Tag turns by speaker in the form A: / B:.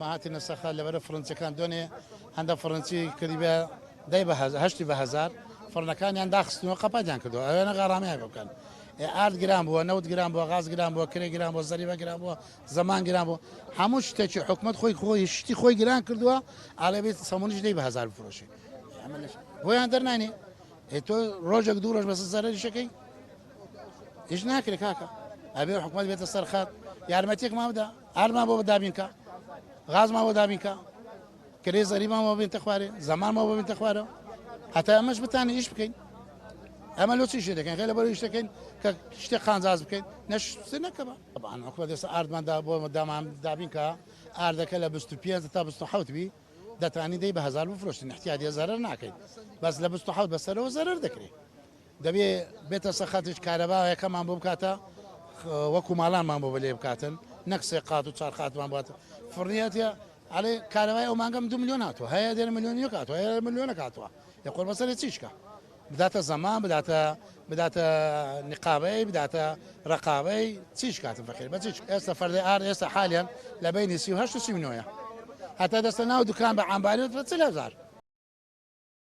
A: هاتی نسخه لبر فرنسي كان دوني عند فرنسي كريبه داي هشتي بهزار فرنكان عند خصنو قبادان كدو انا غرامي كان ارد جرام بو 90 جرام بو غاز جرام بو كري جرام بو زريبه جرام بو زمان جرام بو هموش تاچ حكومت خوي شتي خوي جران كردوا على بيت سمونج داي بهزار فروشي عملش بو يندرناني تو روجك دورج بس الزراري شكي ايش ناكل كاكا ابي حكومت بيت الصرخات يارمتيك ما بدا ارما بو دابينكا غاز ما بو دابينكا كري زريبه ما بين تخواري زمان ما بين تخواري حتى مش بتاني ايش بكين اما لو تشي ده كان غير بري يشتكين كشتي خانزاز بكين نش سنكبا طبعا حكومه دي ارض من دا بو دام دابينكا ارض كلا بستو بيان تا بستو حوت بي ده تاني دي بهزار بفروش نحتي هذه زرر ناكل بس لبستو حوت بس لو زرر ذكري دبي بيت سخاتش كهرباء كمان بوكاتا وكو مالان ما بو بلي بكاتن نقص قات وصارخات ما بات فرنيات على كهرباء وما قام 2 مليونات وهي دير مليون يكات وهي مليون كاتوا يقول بس تيشكا بدات الزمان بدات نقابي بدات رقابي تيشكات فخير بس هسه فرد ار هسه حاليا لبين سي وهش سي منويا حتى دستنا دكان بعم بالي 3000